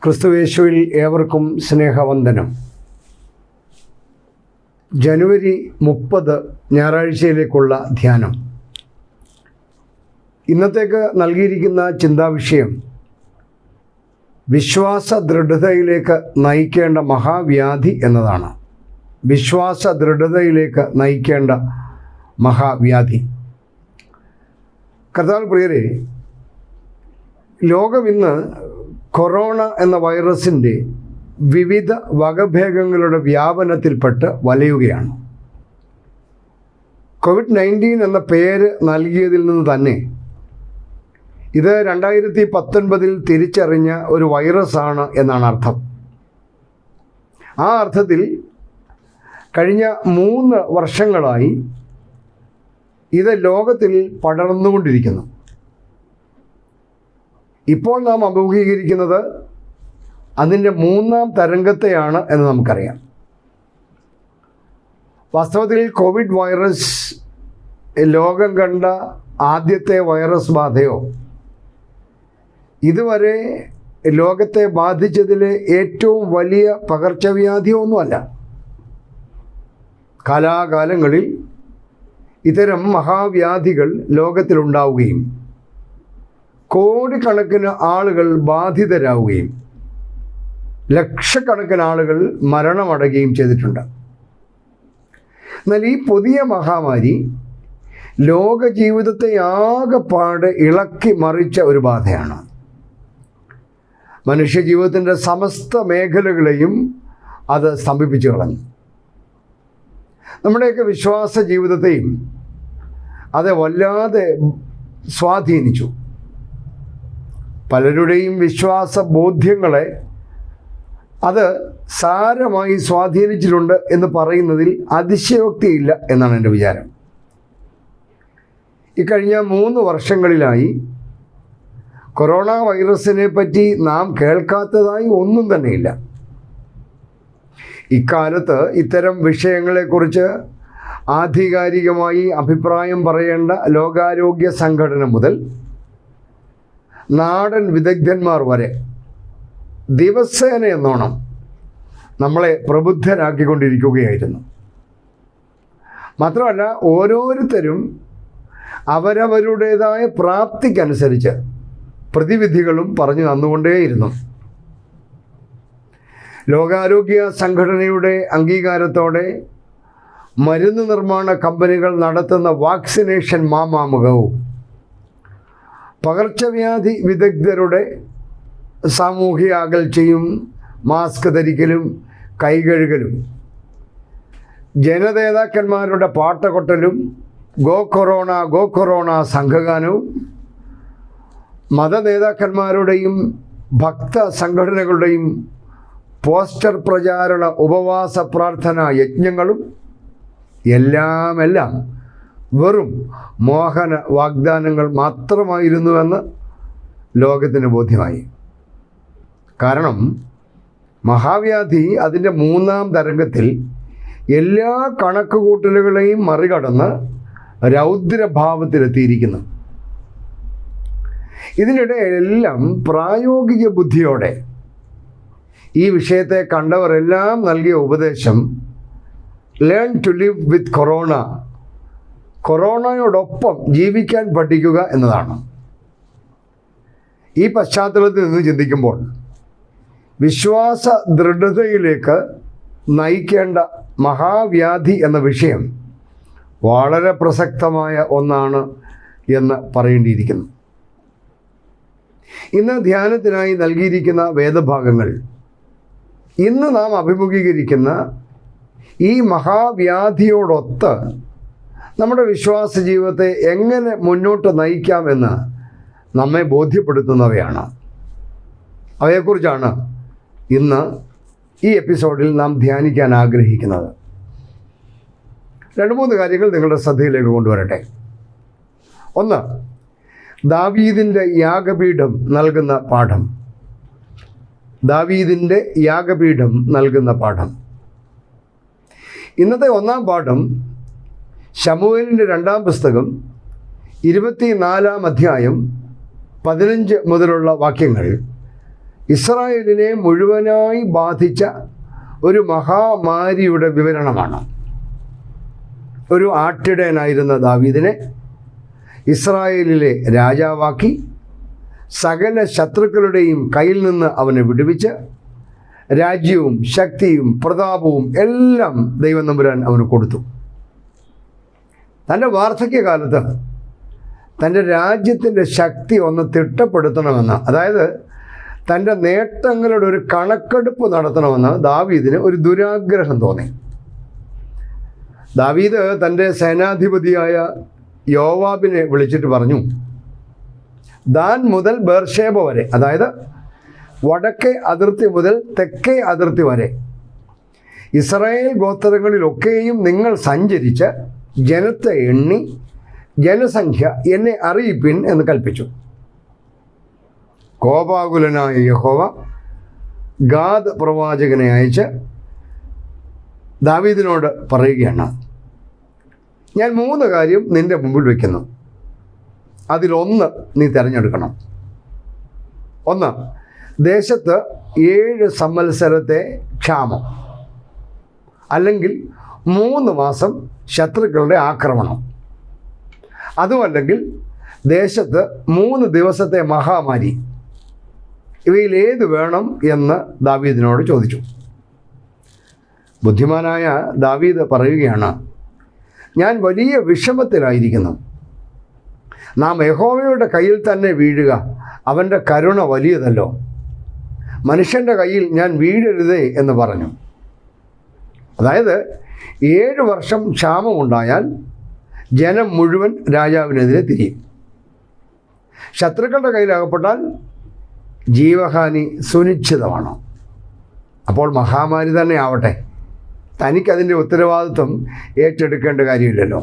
ക്രിസ്തുയേശുവിൽ ഏവർക്കും സ്നേഹവന്ദനം. ജനുവരി 30 ഞായറാഴ്ചയിലേക്കുള്ള ധ്യാനം. ഇന്നത്തേക്ക് നൽകിയിരിക്കുന്ന ചിന്താവിഷയം വിശ്വാസ ദൃഢതയിലേക്ക് നയിക്കേണ്ട മഹാവ്യാധി എന്നതാണ്. വിശ്വാസ ദൃഢതയിലേക്ക് നയിക്കേണ്ട മഹാവ്യാധി. കർത്താവിൽ പ്രിയരെ, ലോകം ഇന്ന് കൊറോണ എന്ന വൈറസിൻ്റെ വിവിധ വകഭേദങ്ങളുടെ വ്യാപനത്തിൽപ്പെട്ട് വലയുകയാണ്. COVID-19 എന്ന പേര് നൽകിയതിൽ നിന്ന് തന്നെ ഇത് 2019 തിരിച്ചറിഞ്ഞ ഒരു വൈറസാണ് എന്നാണ് അർത്ഥം. ആ അർത്ഥത്തിൽ കഴിഞ്ഞ 3 വർഷങ്ങളായി ഇത് ലോകത്തിൽ പടർന്നുകൊണ്ടിരിക്കുന്നു. ഇപ്പോൾ നാം അഭിമുഖീകരിക്കുന്നത് അതിൻ്റെ 3ാം തരംഗത്തെയാണ് എന്ന് നമുക്കറിയാം. വാസ്തവത്തിൽ കോവിഡ് വൈറസ് ലോകം കണ്ട ആദ്യത്തെ വൈറസ് ബാധയോ ഇതുവരെ ലോകത്തെ ബാധിച്ചതിലെ ഏറ്റവും വലിയ പകർച്ചവ്യാധിയോ ഒന്നുമല്ല. കാലാകാലങ്ങളിൽ ഇത്തരം മഹാവ്യാധികൾ ലോകത്തിലുണ്ടാവുകയും കോടിക്കണക്കിന് ആളുകൾ ബാധിതരാവുകയും ലക്ഷക്കണക്കിന് ആളുകൾ മരണമടയുകയും ചെയ്തിട്ടുണ്ട്. എന്നാൽ ഈ പുതിയ മഹാമാരി ലോക ജീവിതത്തെ ആകെപ്പാടെ ഇളക്കി മറിച്ച ഒരു ബാധയാണ്. മനുഷ്യജീവിതത്തിൻ്റെ സമസ്ത മേഖലകളെയും അത് സ്തംഭിപ്പിച്ചു കളഞ്ഞു. നമ്മുടെയൊക്കെ വിശ്വാസ ജീവിതത്തെയും അത് വല്ലാതെ സ്വാധീനിച്ചു. പലരുടെയും വിശ്വാസ ബോധ്യങ്ങളെ അത് സാരമായി സ്വാധീനിച്ചിട്ടുണ്ട് എന്ന് പറയുന്നതിൽ അതിശയോക്തിയില്ല എന്നാണ് എൻ്റെ വിചാരം. ഇക്കഴിഞ്ഞ 3 വർഷങ്ങളിലായി കൊറോണ വൈറസിനെ പറ്റി നാം കേൾക്കാത്തതായി ഒന്നും തന്നെയില്ല. ഇക്കാലത്ത് ഇത്തരം വിഷയങ്ങളെക്കുറിച്ച് ആധികാരികമായി അഭിപ്രായം പറയേണ്ട ലോകാരോഗ്യ സംഘടന മുതൽ നാടൻ വിദഗ്ധന്മാർ വരെ ദിവസേന എന്നോണം നമ്മളെ പ്രബുദ്ധരാക്കിക്കൊണ്ടിരിക്കുകയായിരുന്നു. മാത്രമല്ല, ഓരോരുത്തരും അവരവരുടേതായ പ്രാപ്തിക്കനുസരിച്ച് പ്രതിവിധികളും പറഞ്ഞു തന്നുകൊണ്ടേയിരുന്നു. ലോകാരോഗ്യ സംഘടനയുടെ അംഗീകാരത്തോടെ മരുന്ന് നിർമ്മാണ കമ്പനികൾ നടത്തുന്ന വാക്സിനേഷൻ മാമാമുഖവും പകർച്ചവ്യാധി വിദഗ്ധരുടെ സാമൂഹിക അകൽച്ചയും മാസ്ക് ധരിക്കലും കൈകഴുകലും ജനനേതാക്കന്മാരുടെ പാട്ടകൊട്ടലും ഗോ കൊറോണ സംഘഗാനവും മതനേതാക്കന്മാരുടെയും ഭക്ത സംഘടനകളുടെയും പോസ്റ്റർ പ്രചാരണ ഉപവാസ പ്രാർത്ഥനാ യജ്ഞങ്ങളും എല്ലാം വെറും മോഹന വാഗ്ദാനങ്ങൾ മാത്രമായിരുന്നുവെന്ന് ലോകത്തിന് ബോധ്യമായി. കാരണം മഹാവ്യാധി അതിൻ്റെ 3ാം തരംഗത്തിൽ എല്ലാ കണക്കുകൂട്ടലുകളെയും മറികടന്ന് രൗദ്രഭാവത്തിലെത്തിയിരിക്കുന്നു. ഇതിനിടെ എല്ലാം പ്രായോഗിക ബുദ്ധിയോടെ ഈ വിഷയത്തെ കണ്ടവരെല്ലാം നൽകിയ ഉപദേശം ലേൺ ടു ലിവ് വിത്ത് കൊറോണയോടൊപ്പം ജീവിക്കാൻ പഠിക്കുക എന്നതാണ്. ഈ പശ്ചാത്തലത്തിൽ നിന്ന് ചിന്തിക്കുമ്പോൾ വിശ്വാസ ദൃഢതയിലേക്ക് നയിക്കേണ്ട മഹാവ്യാധി എന്ന വിഷയം വളരെ പ്രസക്തമായ ഒന്നാണ് എന്ന് പറയേണ്ടിയിരിക്കുന്നു. ഇന്ന് ധ്യാനത്തിനായി നൽകിയിരിക്കുന്ന വേദഭാഗങ്ങൾ ഇന്ന് നാം അഭിമുഖീകരിക്കുന്ന ഈ മഹാവ്യാധിയോടൊത്ത് നമ്മുടെ വിശ്വാസ ജീവിതത്തെ എങ്ങനെ മുന്നോട്ട് നയിക്കാമെന്ന് നമ്മെ ബോധ്യപ്പെടുത്തുന്നവയാണ്. അവയെക്കുറിച്ചാണ് ഇന്ന് ഈ എപ്പിസോഡിൽ നാം ധ്യാനിക്കാൻ ആഗ്രഹിക്കുന്നത്. 2-3 കാര്യങ്ങൾ നിങ്ങളുടെ ശ്രദ്ധയിലേക്ക് കൊണ്ടുവരട്ടെ. 1, ദാവീദിൻ്റെ യാഗപീഠം നൽകുന്ന പാഠം. ദാവീദിൻ്റെ യാഗപീഠം നൽകുന്ന പാഠം. ഇന്നത്തെ 1ാം പാഠം ശമൂവേലിൻ്റെ 2-ാം പുസ്തകം 24-ാം അധ്യായം 15 മുതലുള്ള വാക്യങ്ങൾ ഇസ്രായേലിനെ മുഴുവനായി ബാധിച്ച ഒരു മഹാമാരിയുടെ വിവരണമാണ്. ഒരു ആട്ടിടയനായിരുന്ന ദാവീദിനെ ഇസ്രായേലിലെ രാജാവാക്കി സകല ശത്രുക്കളുടെയും കയ്യിൽ നിന്ന് അവനെ വിടുവിച്ച് രാജ്യവും ശക്തിയും പ്രതാപവും എല്ലാം ദൈവം തമ്പുരാൻ അവന് കൊടുത്തു. തൻ്റെ വാർദ്ധക്യകാലത്ത് തൻ്റെ രാജ്യത്തിൻ്റെ ശക്തി ഒന്ന് തിട്ടപ്പെടുത്തണമെന്ന്, അതായത് തൻ്റെ നേട്ടങ്ങളുടെ ഒരു കണക്കെടുപ്പ് നടത്തണമെന്ന് ദാവീദിന് ഒരു ദുരാഗ്രഹം തോന്നി. ദാവീദ് തൻ്റെ സേനാധിപതിയായ യോവാബിനെ വിളിച്ചിട്ട് പറഞ്ഞു, ദാൻ മുതൽ ബേർഷേബ വരെ, അതായത് വടക്കേ അതിർത്തി മുതൽ തെക്കേ അതിർത്തി വരെ ഇസ്രായേൽ ഗോത്രങ്ങളിലൊക്കെയും നിങ്ങൾ സഞ്ചരിച്ച് ജനത്തെ എണ്ണി ജനസംഖ്യ എന്നെ അറിയിപ്പിൻ എന്ന് കൽപ്പിച്ചു. കോപാകുലനായ യഹോവ ഗാദ് പ്രവാചകനെ അയച്ച് ദാവീദിനോട് പറയുകയാണ്, ഞാൻ 3 കാര്യം നിൻ്റെ മുമ്പിൽ വയ്ക്കുന്നു, അതിലൊന്ന് നീ തിരഞ്ഞെടുക്കണം. 1, ദേശത്ത് 7 സംവത്സരത്തെ ക്ഷാമം, അല്ലെങ്കിൽ 3 മാസം ശത്രുക്കളുടെ ആക്രമണം, അതുമല്ലെങ്കിൽ ദേശത്ത് 3 ദിവസത്തെ മഹാമാരി. ഇവയിൽ ഏത് വേണം എന്ന് ദാവീദിനോട് ചോദിച്ചു. ബുദ്ധിമാനായ ദാവീദ് പറയുകയാണ്, ഞാൻ വലിയ വിഷമത്തിലായിരിക്കുന്നു. നാം യഹോവയുടെ കയ്യിൽ തന്നെ വീഴുക, അവൻ്റെ കരുണ വലിയതല്ലോ. മനുഷ്യൻ്റെ കയ്യിൽ ഞാൻ വീഴരുതേ എന്ന് പറഞ്ഞു. അതായത് 7 വർഷം ക്ഷാമമുണ്ടായാൽ ജനം മുഴുവൻ രാജാവിനെതിരെ തിരിയും. ശത്രുക്കളുടെ കയ്യിലകപ്പെട്ടാൽ ജീവഹാനി സുനിശ്ചിതമാണ്. അപ്പോൾ മഹാമാരി തന്നെ ആവട്ടെ, തനിക്കതിൻ്റെ ഉത്തരവാദിത്വം ഏറ്റെടുക്കേണ്ട കാര്യമില്ലല്ലോ.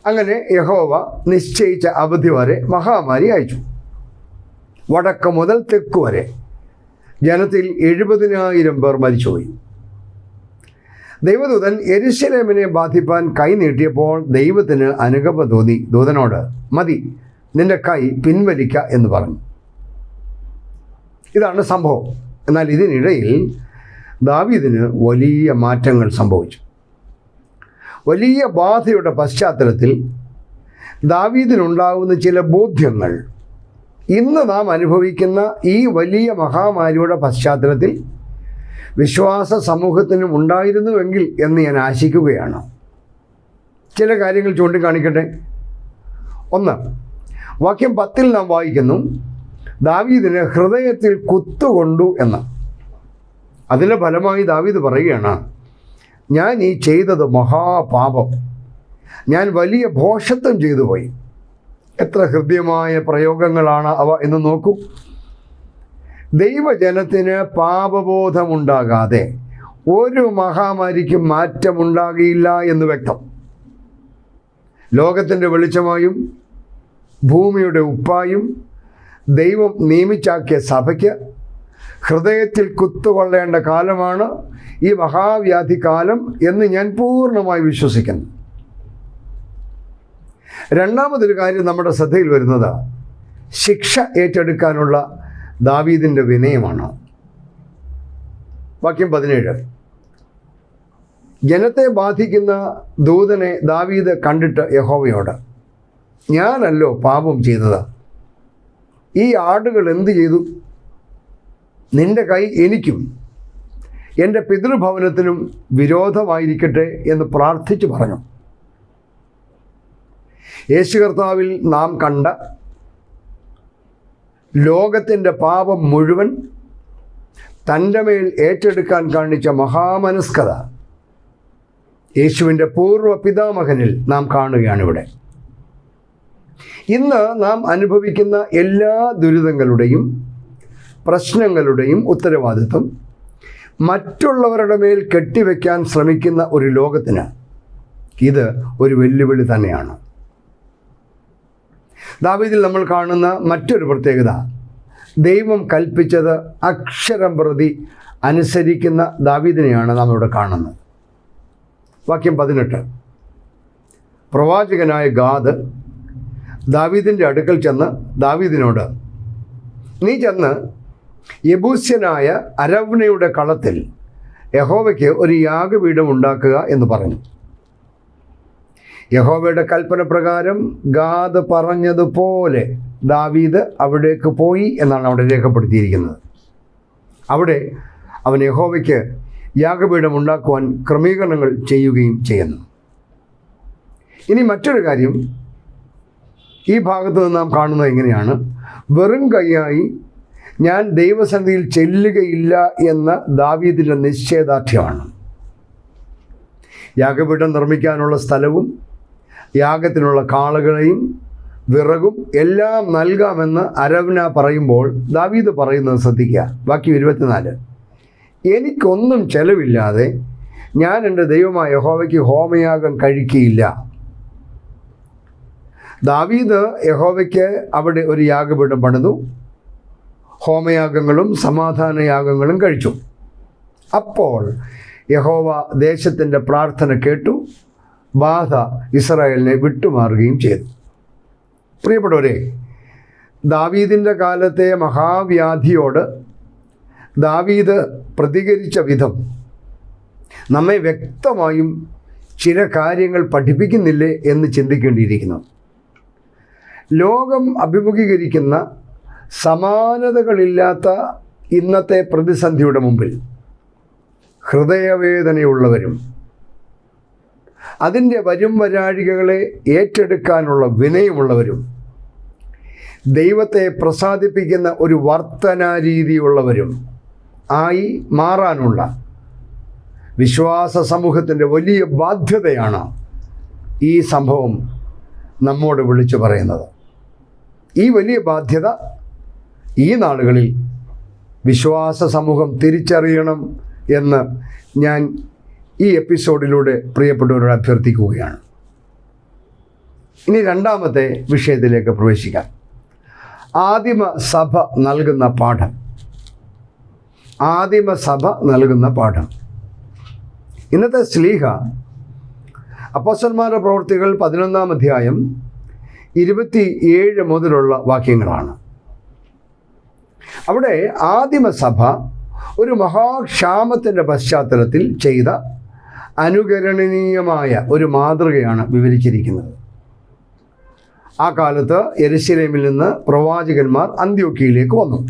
അങ്ങനെ യഹോവ നിശ്ചയിച്ച അവധി വരെ മഹാമാരി അയച്ചു. വടക്ക് മുതൽ തെക്ക് വരെ ജനത്തിൽ 70,000 പേർ മരിച്ചുപോയി. ദൈവദൂതൻ യെരൂശലേമിനെ ബാധിപ്പാൻ കൈ നീട്ടിയപ്പോൾ ദൈവത്തിന് അനുകമ്പ തോന്നി ദൂതനോട്, മതി, നിന്റെ കൈ പിൻവലിക്ക എന്ന് പറഞ്ഞു. ഇതാണ് സംഭവം. എന്നാൽ ഇതിനിടയിൽ ദാവീദിന് വലിയ മാറ്റങ്ങൾ സംഭവിച്ചു. വലിയ ബാധയുടെ പശ്ചാത്തലത്തിൽ ദാവീദിനുണ്ടാകുന്ന ചില ബോധ്യങ്ങൾ ഇന്ന് നാം അനുഭവിക്കുന്ന ഈ വലിയ മഹാമാരിയുടെ പശ്ചാത്തലത്തിൽ വിശ്വാസ സമൂഹത്തിനും ഉണ്ടായിരുന്നുവെങ്കിൽ എന്ന് ഞാൻ ആശിക്കുകയാണ്. ചില കാര്യങ്ങൾ ചൂണ്ടിക്കാണിക്കട്ടെ. 1, വാക്യം 10 നാം വായിക്കുന്നു, ദാവീദിന് ഹൃദയത്തിൽ കുത്തുകൊണ്ടു എന്ന്. അതിൻ്റെ ഫലമായി ദാവീദ് പറയുകയാണ്, ഞാൻ ഈ ചെയ്തത് മഹാപാപം, ഞാൻ വലിയ ഭോഷത്വം ചെയ്തു പോയി. എത്ര ഹൃദ്യമായ പ്രയോഗങ്ങളാണ് അവ എന്ന് നോക്കൂ. ദൈവജനത്തിന് പാപബോധമുണ്ടാകാതെ ഒരു മഹാമാരിക്കും മാറ്റമുണ്ടാകില്ല എന്ന് വ്യക്തം. ലോകത്തിൻ്റെ വെളിച്ചമായും ഭൂമിയുടെ ഉപ്പായും ദൈവം നിയമിച്ചാക്കിയ സഭയ്ക്ക് ഹൃദയത്തിൽ കുത്തുകൊള്ളേണ്ട കാലമാണ് ഈ മഹാവ്യാധി കാലം എന്ന് ഞാൻ പൂർണ്ണമായി വിശ്വസിക്കുന്നു. രണ്ടാമതൊരു കാര്യം നമ്മുടെ ശ്രദ്ധയിൽ വരുന്നത് ശിക്ഷ ഏറ്റെടുക്കാനുള്ള ദാവീദിൻ്റെ വിനയമാണ്. വാക്യം 17, ജനത്തെ ബാധിക്കുന്ന ദൂതനെ ദാവീദ് കണ്ടിട്ട് യഹോവയോട്, ഞാനല്ലോ പാപം ചെയ്തത്, ഈ ആടുകൾ എന്ത് ചെയ്തു? നിന്റെ കൈ എനിക്കും എൻ്റെ പിതൃഭവനത്തിനും വിരോധമായിരിക്കട്ടെ എന്ന് പ്രാർത്ഥിച്ചു പറഞ്ഞു. യേശു കർത്താവിൽ നാം കണ്ട ലോകത്തിൻ്റെ പാപം മുഴുവൻ തൻ്റെ മേൽ ഏറ്റെടുക്കാൻ കാണിച്ച മഹാമനസ്കത യേശുവിൻ്റെ പൂർവ്വ പിതാമഹനിൽ നാം കാണുകയാണിവിടെ. ഇന്ന് നാം അനുഭവിക്കുന്ന എല്ലാ ദുരിതങ്ങളുടെയും പ്രശ്നങ്ങളുടെയും ഉത്തരവാദിത്വം മറ്റുള്ളവരുടെ മേൽ കെട്ടിവെക്കാൻ ശ്രമിക്കുന്ന ഒരു ലോകത്തിന് ഇത് ഒരു വെല്ലുവിളി തന്നെയാണ്. ദാവീദിൽ നമ്മൾ കാണുന്ന മറ്റൊരു പ്രത്യേകത, ദൈവം കൽപ്പിച്ചത് അക്ഷരം പ്രതി അനുസരിക്കുന്ന ദാവീദിനെയാണ് നാം ഇവിടെ കാണുന്നത്. വാക്യം 18, പ്രവാചകനായ ഗാദ് ദാവീദിൻ്റെ അടുക്കൽ ചെന്ന് ദാവീദിനോട്, നീ ചെന്ന് യെബൂസ്യനായ അരവ്നയുടെ കളത്തിൽ യഹോവയ്ക്ക് ഒരു യാഗപീഠം ഉണ്ടാക്കുക എന്ന് പറഞ്ഞു. യഹോവയുടെ കൽപ്പന പ്രകാരം ഗാദ് പറഞ്ഞതുപോലെ ദാവീദ് അവിടേക്ക് പോയി എന്നാണ് അവിടെ രേഖപ്പെടുത്തിയിരിക്കുന്നത്. അവിടെ അവൻ യഹോവയ്ക്ക് യാഗപീഠം ഉണ്ടാക്കുവാൻ ക്രമീകരണങ്ങൾ ചെയ്യുകയും ചെയ്യുന്നു. ഇനി മറ്റൊരു കാര്യം ഈ ഭാഗത്ത് നിന്ന് നാം കാണുന്നത് എങ്ങനെയാണ്? വെറും കൈയായി ഞാൻ ദൈവസന്നിധിയിൽ ചെല്ലുകയില്ല എന്ന ദാവീദിൻ്റെ നിശ്ചയദാർഢ്യമാണ്. യാഗപീഠം നിർമ്മിക്കാനുള്ള സ്ഥലവും യാഗത്തിനുള്ള കാളകളെയും വിറകും എല്ലാം നൽകാമെന്ന് അരവ്ന പറയുമ്പോൾ ദാവീദ് പറയുന്നത് ശ്രദ്ധിക്കുക. വാക്യം 24, എനിക്കൊന്നും ചെലവില്ലാതെ ഞാൻ എൻ്റെ ദൈവമായ യഹോവയ്ക്ക് ഹോമയാഗം കഴിക്കുകയില്ല. ദാവീദ് യഹോവയ്ക്ക് അവിടെ ഒരു യാഗപീഠം പണിതു, ഹോമയാഗങ്ങളും സമാധാനയാഗങ്ങളും കഴിച്ചു. അപ്പോൾ യഹോവ ദേശത്തിൻ്റെ പ്രാർത്ഥന കേട്ടു, ബാധ ഇസ്രായേലിനെ വിട്ടുമാറുകയും ചെയ്തു. പ്രിയപ്പെട്ടവരെ, ദാവീദിൻ്റെ കാലത്തെ മഹാവ്യാധിയോട് ദാവീദ് പ്രതികരിച്ച വിധം നമ്മെ വ്യക്തമായും ചില കാര്യങ്ങൾ പഠിപ്പിക്കുന്നില്ലേ എന്ന് ചിന്തിക്കേണ്ടിയിരിക്കുന്നു. ലോകം അഭിമുഖീകരിക്കുന്ന സമാനതകളില്ലാത്ത ഇന്നത്തെ പ്രതിസന്ധിയുടെ മുമ്പിൽ ഹൃദയവേദനയുള്ളവരും അതിൻ്റെ വരും വരാഴികകളെ ഏറ്റെടുക്കാനുള്ള വിനയമുള്ളവരും ദൈവത്തെ പ്രസാദിപ്പിക്കുന്ന ഒരു വർത്തനാരീതിയുള്ളവരും ആയി മാറാനുള്ള വിശ്വാസ സമൂഹത്തിൻ്റെ വലിയ ബാധ്യതയാണ് ഈ സംഭവം നമ്മോട് വിളിച്ചു പറയുന്നത്. ഈ വലിയ ബാധ്യത ഈ നാളുകളിൽ വിശ്വാസ സമൂഹം തിരിച്ചറിയണം എന്ന് ഞാൻ ഈ എപ്പിസോഡിലൂടെ പ്രിയപ്പെട്ടവരോട് അഭ്യർത്ഥിക്കുകയാണ്. ഇനി രണ്ടാമത്തെ വിഷയത്തിലേക്ക് പ്രവേശിക്കാം. ആദിമസഭ നൽകുന്ന പാഠം. ആദിമസഭ നൽകുന്ന പാഠം. ഇന്നത്തെ ശ്ലീഹ അപ്പോസ്തലന്മാരുടെ പ്രവൃത്തികൾ 11-ാം അധ്യായം 27 മുതലുള്ള വാക്യങ്ങളാണ്. അവിടെ ആദിമസഭ ഒരു മഹാക്ഷാമത്തിൻ്റെ പശ്ചാത്തലത്തിൽ ചെയ്ത അനുകരണീയമായ ഒരു മാതൃകയാണ് വിവരിച്ചിരിക്കുന്നത്. ആ കാലത്ത് യെരുശലേമിൽ നിന്ന് പ്രവാചകന്മാർ അന്ത്യോക്യയിലേക്ക് വന്നു.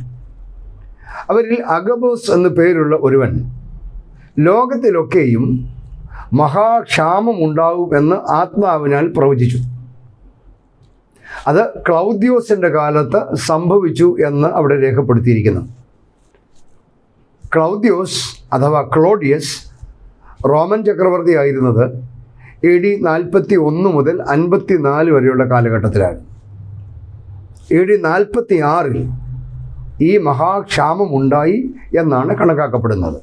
അവരിൽ അഗബോസ് എന്നു പേരുള്ള ഒരുവൻ ലോകത്തിലൊക്കെയും മഹാക്ഷാമം ഉണ്ടാവും എന്ന് ആത്മാവിനാൽ പ്രവചിച്ചു. അത് ക്ലൗദ്യോസിൻ്റെ കാലത്ത് സംഭവിച്ചു എന്ന് അവിടെ രേഖപ്പെടുത്തിയിരിക്കുന്നു. ക്ലൗദ്യോസ് അഥവാ ക്ലോഡിയസ് റോമൻ ചക്രവർത്തി ആയിരുന്നത് AD 41 മുതൽ 54 വരെയുള്ള കാലഘട്ടത്തിലാണ്. AD 46-ൽ ഈ മഹാക്ഷാമം ഉണ്ടായി എന്നാണ് കണക്കാക്കപ്പെടുന്നത്.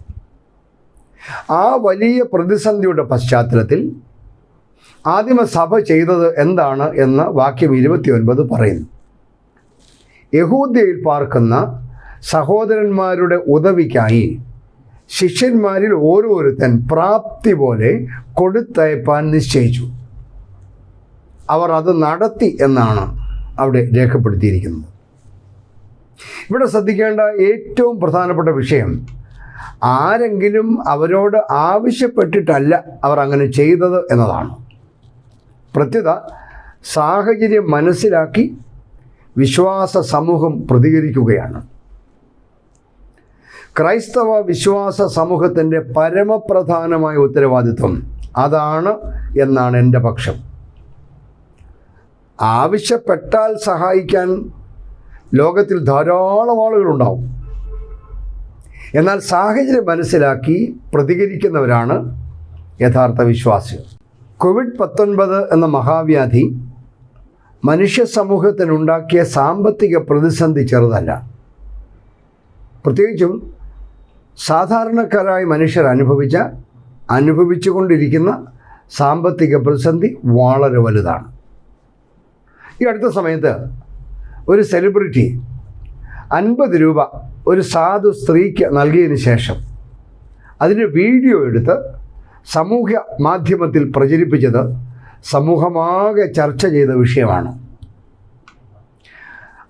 ആ വലിയ പ്രതിസന്ധിയുടെ പശ്ചാത്തലത്തിൽ ആദിമസഭ ചെയ്തത് എന്താണ് എന്ന് വാക്യം 29 പറയുന്നു. യഹൂദ്യയിൽ പാർക്കുന്ന സഹോദരന്മാരുടെ ഉദവിക്കായി ശിഷ്യന്മാരിൽ ഓരോരുത്തൻ പ്രാപ്തി പോലെ കൊടുത്തയപ്പാൻ നിശ്ചയിച്ചു. അവർ അത് നടത്തി എന്നാണ് അവിടെ രേഖപ്പെടുത്തിയിരിക്കുന്നത്. ഇവിടെ ശ്രദ്ധിക്കേണ്ട ഏറ്റവും പ്രധാനപ്പെട്ട വിഷയം, ആരെങ്കിലും അവരോട് ആവശ്യപ്പെട്ടിട്ടല്ല അവർ അങ്ങനെ ചെയ്തത് എന്നതാണ്. പ്രത്യുത സാഹചര്യം മനസ്സിലാക്കി വിശ്വാസ സമൂഹം പ്രതികരിക്കുകയാണ്. ക്രൈസ്തവ വിശ്വാസ സമൂഹത്തിൻ്റെ പരമപ്രധാനമായ ഉത്തരവാദിത്വം അതാണ് എന്നാണ് എൻ്റെ പക്ഷം. ആവശ്യപ്പെട്ടാൽ സഹായിക്കാൻ ലോകത്തിൽ ധാരാളം ആളുകളുണ്ടാവും. എന്നാൽ സാഹചര്യം മനസ്സിലാക്കി പ്രതികരിക്കുന്നവരാണ് യഥാർത്ഥ വിശ്വാസികൾ. COVID-19 എന്ന മഹാവ്യാധി മനുഷ്യ സമൂഹത്തിനുണ്ടാക്കിയ സാമ്പത്തിക പ്രതിസന്ധി ചെറുതല്ല. പ്രത്യേകിച്ചും സാധാരണക്കാരായ മനുഷ്യർ അനുഭവിച്ചുകൊണ്ടിരിക്കുന്ന സാമ്പത്തിക പ്രതിസന്ധി വളരെ വലുതാണ്. ഈ അടുത്ത സമയത്ത് ഒരു സെലിബ്രിറ്റി 50 രൂപ ഒരു സാധു സ്ത്രീക്ക് നൽകിയതിന് ശേഷം അതിൻ്റെ വീഡിയോ എടുത്ത് സമൂഹ മാധ്യമത്തിൽ പ്രചരിപ്പിച്ചത് സമൂഹമാകെ ചർച്ച ചെയ്ത വിഷയമാണ്.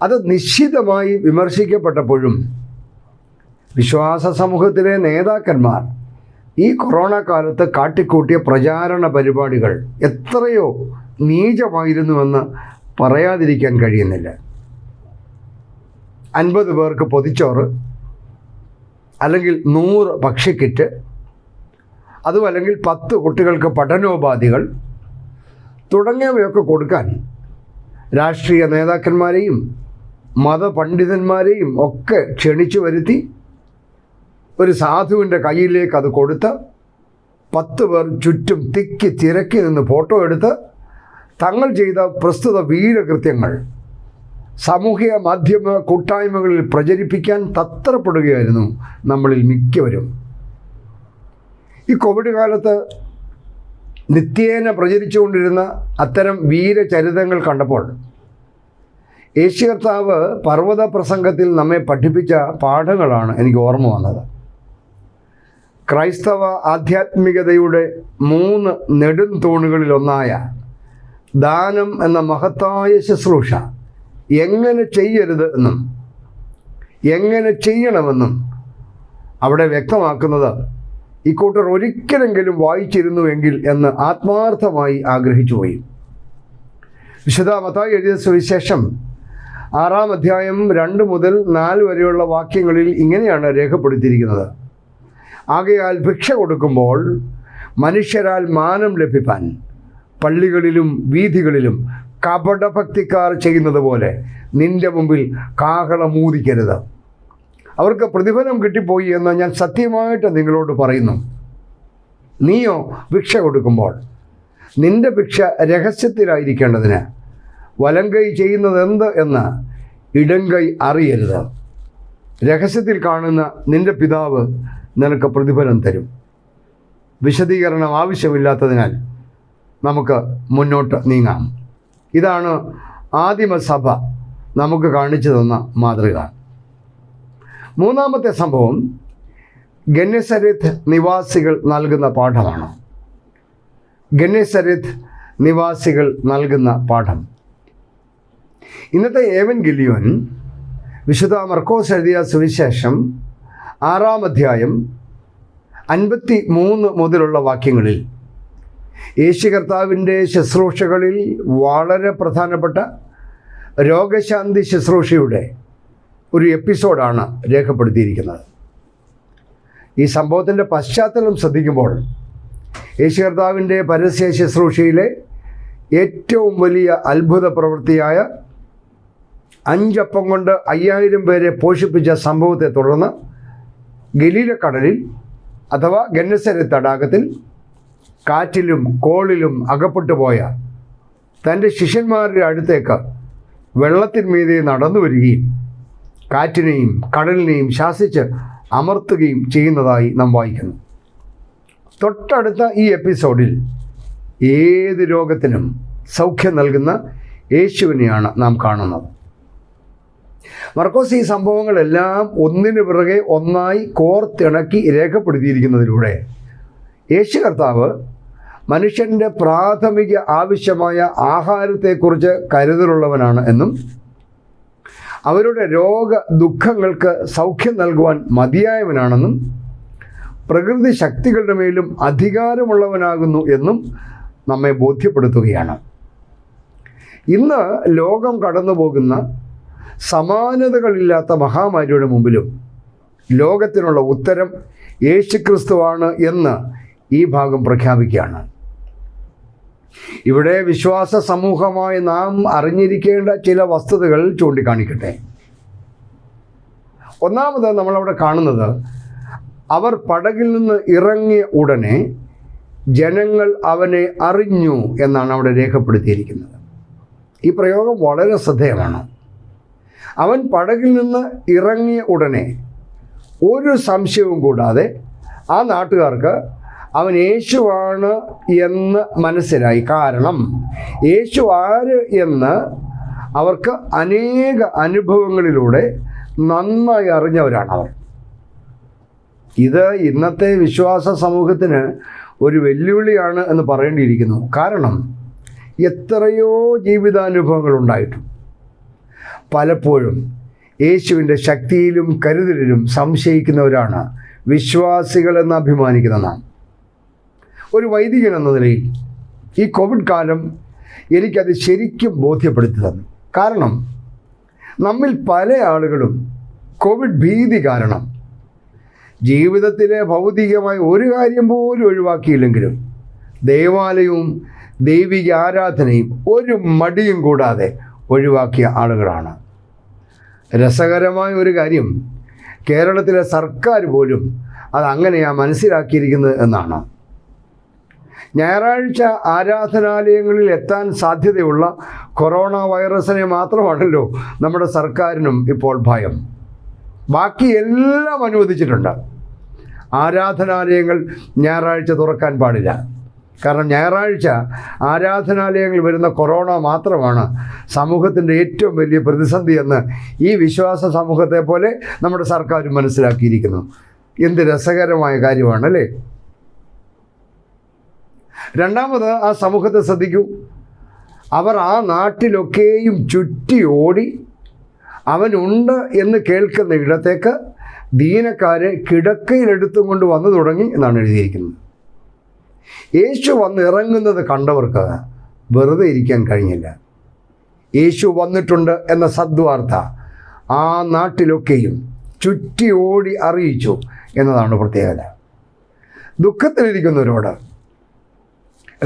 അത് നിശ്ചിതമായി വിമർശിക്കപ്പെട്ടപ്പോഴും വിശ്വാസ സമൂഹത്തിലെ നേതാക്കന്മാർ ഈ കൊറോണ കാലത്ത് കാട്ടിക്കൂട്ടിയ പ്രചാരണ പരിപാടികൾ എത്രയോ നീചമായിരുന്നുവെന്ന് പറയാതിരിക്കാൻ കഴിയുന്നില്ല. 50 പേർക്ക് പൊതിച്ചോറ്, അല്ലെങ്കിൽ 100 ഭക്ഷ്യക്കിറ്റ്, അതും അല്ലെങ്കിൽ 10 കുട്ടികൾക്ക് പഠനോപാധികൾ തുടങ്ങിയവയൊക്കെ കൊടുക്കാൻ രാഷ്ട്രീയ നേതാക്കന്മാരെയും മതപണ്ഡിതന്മാരെയും ഒക്കെ ക്ഷണിച്ചു വരുത്തി ഒരു സാധുവിൻ്റെ കയ്യിലേക്ക് അത് കൊടുത്ത് 10 പേർ ചുറ്റും തിക്കി തിരക്കി നിന്ന് ഫോട്ടോ എടുത്ത് തങ്ങൾ ചെയ്ത പ്രസ്തുത വീരകൃത്യങ്ങൾ സാമൂഹിക മാധ്യമ കൂട്ടായ്മകളിൽ പ്രചരിപ്പിക്കാൻ തത്രപ്പെടുകയായിരുന്നു നമ്മളിൽ മിക്കവരും. ഈ കോവിഡ് കാലത്ത് നിത്യേന പ്രചരിച്ചുകൊണ്ടിരുന്ന അത്തരം വീരചരിതങ്ങൾ കണ്ടപ്പോൾ യേശു കർത്താവ് പർവ്വത പ്രസംഗത്തിൽ നമ്മെ പഠിപ്പിച്ച പാഠങ്ങളാണ് എനിക്ക് ഓർമ്മ വന്നത്. ക്രൈസ്തവ ആധ്യാത്മികതയുടെ 3 നെടും തൂണുകളിലൊന്നായ ദാനം എന്ന മഹത്തായ ശുശ്രൂഷ എങ്ങനെ ചെയ്യരുത് എന്നും എങ്ങനെ ചെയ്യണമെന്നും അവിടെ വ്യക്തമാക്കുന്നത് ഇക്കൂട്ടർ ഒരിക്കലെങ്കിലും വായിച്ചിരുന്നുവെങ്കിൽ എന്ന് ആത്മാർത്ഥമായി ആഗ്രഹിച്ചുപോയി. വിശുദ്ധ മത്തായി എഴുതിയ സുവിശേഷം 6-ാം അധ്യായം 2 മുതൽ 4 വരെയുള്ള വാക്യങ്ങളിൽ ഇങ്ങനെയാണ് രേഖപ്പെടുത്തിയിരിക്കുന്നത്. ആകയാൽ ഭിക്ഷ കൊടുക്കുമ്പോൾ മനുഷ്യരാൽ മാനം ലഭിപ്പാൻ പള്ളികളിലും വീഥികളിലും കപടഭക്തിക്കാർ ചെയ്യുന്നത് പോലെ നിൻ്റെ മുമ്പിൽ കാഹളമൂതിക്കരുത്. അവർക്ക് പ്രതിഫലം കിട്ടിപ്പോയി എന്ന് ഞാൻ സത്യമായിട്ട് നിങ്ങളോട് പറയുന്നു. നീയോ ഭിക്ഷ കൊടുക്കുമ്പോൾ നിൻ്റെ ഭിക്ഷ രഹസ്യത്തിലായിരിക്കേണ്ടതിന് വലങ്കൈ ചെയ്യുന്നത് എന്ത് എന്ന് ഇടങ്കൈ അറിയരുത്. രഹസ്യത്തിൽ കാണുന്ന നിൻ്റെ പിതാവ് നിനക്ക് പ്രതിഫലം തരും. വിശദീകരണം ആവശ്യമില്ലാത്തതിനാൽ നമുക്ക് മുന്നോട്ട് നീങ്ങാം. ഇതാണ് ആദിമസഭ നമുക്ക് കാണിച്ചു തന്ന മാതൃക. 3-ാമത്തെ സംഭവം ഗെന്നേസരത്ത് നിവാസികൾ നൽകുന്ന പാഠമാണ്. ഗെന്നേസരത്ത് നിവാസികൾ നൽകുന്ന പാഠം. ഇന്നത്തെ ഏവൻഗെലിയോൻ വിശുദ്ധ മർക്കോസ് എഴുതിയ സുവിശേഷം 6-ാം അധ്യായം 53 മുതലുള്ള വാക്യങ്ങളിൽ യേശു കർത്താവിൻ്റെ ശുശ്രൂഷകളിൽ വളരെ പ്രധാനപ്പെട്ട രോഗശാന്തി ശുശ്രൂഷയുടെ ഒരു എപ്പിസോഡാണ് രേഖപ്പെടുത്തിയിരിക്കുന്നത്. ഈ സംഭവത്തിൻ്റെ പശ്ചാത്തലം ശ്രദ്ധിക്കുമ്പോൾ യേശു കർത്താവിൻ്റെ പരസ്യ ശുശ്രൂഷയിലെ ഏറ്റവും വലിയ അത്ഭുത പ്രവൃത്തിയായ 5 അപ്പം കൊണ്ട് 5000 പേരെ പോഷിപ്പിച്ച സംഭവത്തെ തുടർന്ന് ഗലീലക്കടലിൽ അഥവാ ഗെന്നേസരത്ത് തടാകത്തിൽ കാറ്റിലും കോളിലും അകപ്പെട്ടു പോയ തൻ്റെ ശിഷ്യന്മാരുടെ അടുത്തേക്ക് വെള്ളത്തിന്മീതെ നടന്നു വരികയും കാറ്റിനെയും കടലിനെയും ശാസിച്ച് അമർത്തുകയും ചെയ്യുന്നതായി നാം വായിക്കുന്നു. തൊട്ടടുത്ത ഈ എപ്പിസോഡിൽ ഏത് രോഗത്തിനും സൗഖ്യം നൽകുന്ന യേശുവിനെയാണ് നാം കാണുന്നത്. മർക്കോസ് ഈ സംഭവങ്ങളെല്ലാം ഒന്നിനു പിറകെ ഒന്നായി കോർത്തിണക്കി രേഖപ്പെടുത്തിയിരിക്കുന്നതിലൂടെ യേശു കർത്താവ് മനുഷ്യൻ്റെ പ്രാഥമിക ആവശ്യമായ ആഹാരത്തെക്കുറിച്ച് കരുതലുള്ളവനാണ് എന്നും അവരുടെ രോഗ ദുഃഖങ്ങൾക്ക് സൗഖ്യം നൽകുവാൻ മതിയായവനാണെന്നും പ്രകൃതി ശക്തികളുടെ മേലും അധികാരമുള്ളവനാകുന്നു എന്നും നമ്മെ ബോധ്യപ്പെടുത്തുകയാണ്. ഇന്ന് ലോകം കടന്നു പോകുന്ന സമാനതകളില്ലാത്ത മഹാമാരിയുടെ മുമ്പിലും ലോകത്തിനുള്ള ഉത്തരം യേശുക്രിസ്തുവാണ് എന്ന് ഈ ഭാഗം പ്രഖ്യാപിക്കുകയാണ്. ഇവിടെ വിശ്വാസ സമൂഹമായി നാം അറിഞ്ഞിരിക്കേണ്ട ചില വസ്തുതകൾ ചൂണ്ടിക്കാണിക്കട്ടെ. ഒന്നാമത് നമ്മളവിടെ കാണുന്നത്, അവർ പടകിൽ നിന്ന് ഇറങ്ങിയ ഉടനെ ജനങ്ങൾ അവനെ അറിഞ്ഞു എന്നാണ് അവിടെ രേഖപ്പെടുത്തിയിരിക്കുന്നത്. ഈ പ്രയോഗം വളരെ ശ്രദ്ധേയമാണ്. അവൻ പടകിൽ നിന്ന് ഇറങ്ങിയ ഉടനെ ഒരു സംശയവും കൂടാതെ ആ നാട്ടുകാർക്ക് അവൻ യേശുവാണ് എന്ന് മനസ്സിലായി. കാരണം യേശു ആര് എന്ന് അവർക്ക് അനേക അനുഭവങ്ങളിലൂടെ നന്നായി അറിഞ്ഞവരാണ് അവർ. ഇത് ഇന്നത്തെ വിശ്വാസ സമൂഹത്തിന് ഒരു വെല്ലുവിളിയാണ് എന്ന് പറയേണ്ടിയിരിക്കുന്നു. കാരണം എത്രയോ ജീവിതാനുഭവങ്ങൾ ഉണ്ടായിട്ടും പലപ്പോഴും യേശുവിൻ്റെ ശക്തിയിലും കരുതലിലും സംശയിക്കുന്നവരാണ് വിശ്വാസികളെന്ന് അഭിമാനിക്കുന്ന നാം. ഒരു വൈദികൻ എന്ന നിലയിൽ ഈ കോവിഡ് കാലം എനിക്കത് ശരിക്കും ബോധ്യപ്പെടുത്തി തന്നു. കാരണം നമ്മിൽ പല ആളുകളും കോവിഡ് ഭീതി കാരണം ജീവിതത്തിലെ ഭൗതികമായ ഒരു കാര്യം പോലും ഒഴിവാക്കിയില്ലെങ്കിലും ദേവാലയവും ദൈവിക ആരാധനയും ഒരു മടിയും കൂടാതെ ഒഴിവാക്കിയ ആളുകളാണ്. രസകരമായ ഒരു കാര്യം, കേരളത്തിലെ സർക്കാർ പോലും അതങ്ങനെയാണ് മനസ്സിലാക്കിയിരിക്കുന്നത് എന്നാണ്. ഞായറാഴ്ച ആരാധനാലയങ്ങളിൽ എത്താൻ സാധ്യതയുള്ള കൊറോണ വൈറസിനെ മാത്രമാണല്ലോ നമ്മുടെ സർക്കാരിനും ഇപ്പോൾ ഭയം. ബാക്കി എല്ലാം അനുവദിച്ചിട്ടുണ്ട്. ആരാധനാലയങ്ങൾ ഞായറാഴ്ച തുറക്കാൻ പാടില്ല. കാരണം ഞായറാഴ്ച ആരാധനാലയങ്ങൾ വരുന്ന കൊറോണ മാത്രമാണ് സമൂഹത്തിൻ്റെ ഏറ്റവും വലിയ പ്രതിസന്ധി എന്ന് ഈ വിശ്വാസ സമൂഹത്തെ പോലെ നമ്മുടെ സർക്കാരും മനസ്സിലാക്കിയിരിക്കുന്നു. എന്ത് രസകരമായ കാര്യമാണല്ലേ. രണ്ടാമത്, ആ സമൂഹത്തെ ശ്രദ്ധിക്കൂ. അവർ ആ നാട്ടിലൊക്കെയും ചുറ്റി ഓടി അവനുണ്ട് എന്ന് കേൾക്കുന്ന ഇടത്തേക്ക് ദീനക്കാരെ കിടക്കയിലെടുത്തും കൊണ്ട് വന്നു തുടങ്ങി എന്നാണ് എഴുതിയിരിക്കുന്നത്. യേശു വന്ന് ഇറങ്ങുന്നത് കണ്ടവർക്ക് വെറുതെ ഇരിക്കാൻ കഴിഞ്ഞില്ല. യേശു വന്നിട്ടുണ്ട് എന്ന സദ്വാർത്ത ആ നാട്ടിലൊക്കെയും ചുറ്റി ഓടി അറിയിച്ചു എന്നതാണ് പ്രത്യേകത. ദുഃഖത്തിലിരിക്കുന്നവരോട്,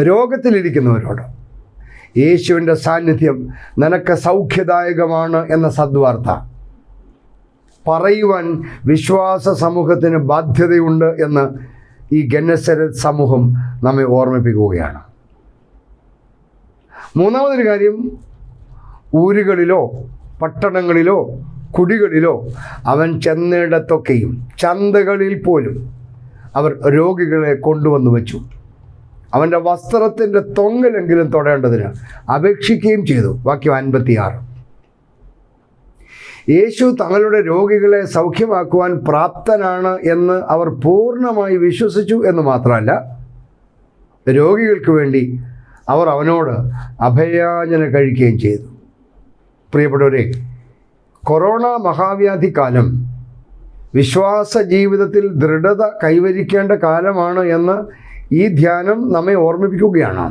രോഗത്തിലിരിക്കുന്നവരോട് യേശുവിൻ്റെ സാന്നിധ്യം നിനക്ക് സൗഖ്യദായകമാണ് എന്ന സദ്വാർത്ത പറയുവാൻ വിശ്വാസ സമൂഹത്തിന് ബാധ്യതയുണ്ട് എന്ന് ഈ ഗന്നസരത്ത് സമൂഹം നമ്മെ ഓർമ്മിപ്പിക്കുകയാണ്. മൂന്നാമതൊരു കാര്യം, ഊരുകളിലോ പട്ടണങ്ങളിലോ കുടികളിലോ അവൻ ചെന്നിടത്തൊക്കെയും ചന്തകളിൽ പോലും അവർ രോഗികളെ കൊണ്ടുവന്നു വച്ചു. അവൻ്റെ വസ്ത്രത്തിൻ്റെ തൊങ്ങലെങ്കിലും തൊടേണ്ടതിന് അപേക്ഷിക്കുകയും ചെയ്തു. വാക്യം 56. യേശു തങ്ങളുടെ രോഗികളെ സൗഖ്യമാക്കുവാൻ പ്രാപ്തനാണ് എന്ന് അവർ പൂർണ്ണമായി വിശ്വസിച്ചു എന്ന് മാത്രമല്ല, രോഗികൾക്ക് വേണ്ടി അവർ അവനോട് അഭയാചന കഴിക്കുകയും ചെയ്തു. പ്രിയപ്പെട്ടവരെ, കൊറോണ മഹാവ്യാധി കാലം വിശ്വാസ ജീവിതത്തിൽ ദൃഢത കൈവരിക്കേണ്ട കാലമാണ് എന്ന് ഈ ധ്യാനം നമ്മെ ഓർമ്മിപ്പിക്കുകയാണ്.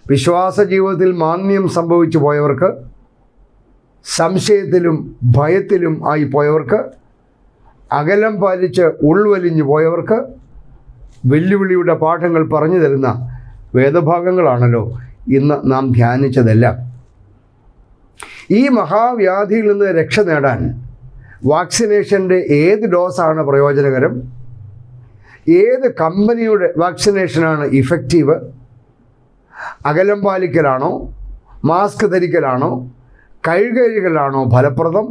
വിശ്വാസ ജീവിതത്തിൽ മാന്ദ്യം സംഭവിച്ചു പോയവർക്ക്, സംശയത്തിലും ഭയത്തിലും ആയി പോയവർക്ക്, അകലം പാലിച്ച് ഉൾവലിഞ്ഞു പോയവർക്ക് വെല്ലുവിളിയുടെ പാഠങ്ങൾ പറഞ്ഞു തരുന്ന വേദഭാഗങ്ങളാണല്ലോ ഇന്ന് നാം ധ്യാനിച്ചതെല്ലാം. ഈ മഹാവ്യാധിയിൽ നിന്ന് രക്ഷ നേടാൻ വാക്സിനേഷൻ്റെ ഏത് ഡോസാണ് പ്രയോജനകരം? ഏത് കമ്പനിയുടെ വാക്സിനേഷനാണ് ഇഫക്റ്റീവ്? അകലം പാലിക്കലാണോ, മാസ്ക് ധരിക്കലാണോ, കഴുകലുകളാണോ ഫലപ്രദം?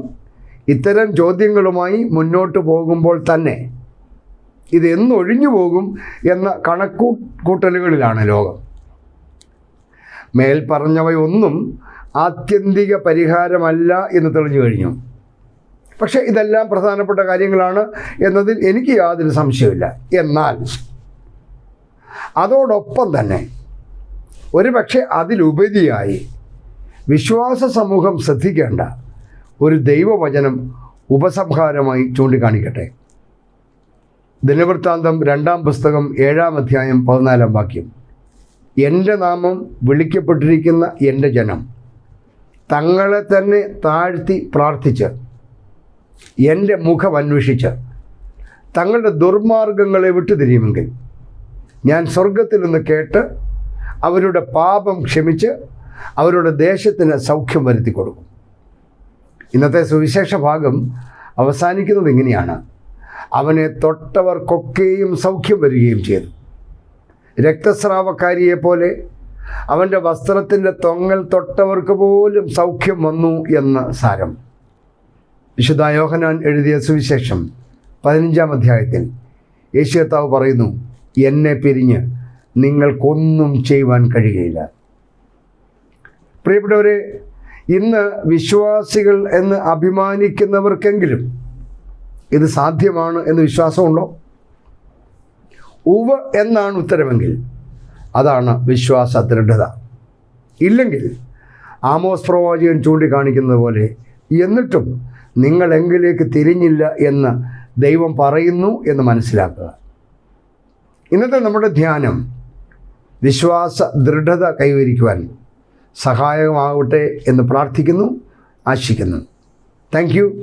ഇത്തരം ചോദ്യങ്ങളുമായി മുന്നോട്ട് പോകുമ്പോൾ തന്നെ ഇത് എന്നൊഴിഞ്ഞു പോകും എന്ന കണക്കൂട്ടലുകളിലാണ് ലോകം. മേൽ പറഞ്ഞവയൊന്നും ആത്യന്തിക പരിഹാരമല്ല എന്ന് തെളിഞ്ഞു കഴിഞ്ഞു. പക്ഷേ ഇതെല്ലാം പ്രധാനപ്പെട്ട കാര്യങ്ങളാണ് എന്നതിൽ എനിക്ക് യാതൊരു സംശയമില്ല. എന്നാൽ അതോടൊപ്പം തന്നെ ഒരുപക്ഷെ അതിലുപരിയായി വിശ്വാസ സമൂഹം ശ്രദ്ധിക്കേണ്ട ഒരു ദൈവവചനം ഉപസംഹാരമായി ചൂണ്ടിക്കാണിക്കട്ടെ. ദിനവൃത്താന്തം 2-ാം പുസ്തകം 7-ാം അധ്യായം 14-ാം വാക്യം. എൻ്റെ നാമം വിളിക്കപ്പെട്ടിരിക്കുന്ന എൻ്റെ ജനം തങ്ങളെ തന്നെ താഴ്ത്തി പ്രാർത്ഥിച്ച് എൻ്റെ മുഖം അന്വേഷിച്ച് തങ്ങളുടെ ദുർമാർഗങ്ങളെ വിട്ടുതിരിയുമെങ്കിൽ ഞാൻ സ്വർഗത്തിൽ നിന്ന് കേട്ട് അവരുടെ പാപം ക്ഷമിച്ച് അവരുടെ ദേശത്തിന് സൗഖ്യം വരുത്തി കൊടുക്കും. ഇന്നത്തെ സുവിശേഷ ഭാഗം അവസാനിക്കുന്നത് ഇങ്ങനെയാണ്: അവനെ തൊട്ടവർക്കൊക്കെയും സൗഖ്യം വരികയും ചെയ്തു. രക്തസ്രാവക്കാരിയെപ്പോലെ അവൻ്റെ വസ്ത്രത്തിൻ്റെ തൊങ്ങൽ തൊട്ടവർക്ക് പോലും സൗഖ്യം വന്നു എന്ന് സാരം. വിശുദ്ധ യോഹന്നാൻ എഴുതിയ സുവിശേഷം 15-ാം അധ്യായത്തിൽ യേശു കർത്താവ് പറയുന്നു, എന്നെ പിരിഞ്ഞ് നിങ്ങൾക്കൊന്നും ചെയ്യുവാൻ കഴിയുകയില്ല. പ്രിയപ്പെട്ടവരെ, ഇന്ന് വിശ്വാസികൾ എന്ന് അഭിമാനിക്കുന്നവർക്കെങ്കിലും ഇത് സാധ്യമാണ് എന്ന് വിശ്വാസമുണ്ടോ? ഉവ്വ് എന്നാണ് ഉത്തരമെങ്കിൽ അതാണ് വിശ്വാസ ദൃഢത. ഇല്ലെങ്കിൽ ആമോസ് പ്രവാചകൻ ചൂണ്ടിക്കാണിക്കുന്നത് പോലെ, എന്നിട്ടും നിങ്ങൾ എങ്കിലേക്ക് തിരിഞ്ഞില്ല എന്ന് ദൈവം പറയുന്നു എന്ന് മനസ്സിലാക്കുക. ഇന്നത്തെ നമ്മുടെ ധ്യാനം വിശ്വാസ ദൃഢത കൈവരിക്കുവാൻ സഹായകമാകട്ടെ എന്ന് പ്രാർത്ഥിക്കുന്നു, ആശിക്കുന്നു. Thank you.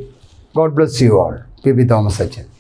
God bless you all. P Thomas അച്ഛൻ.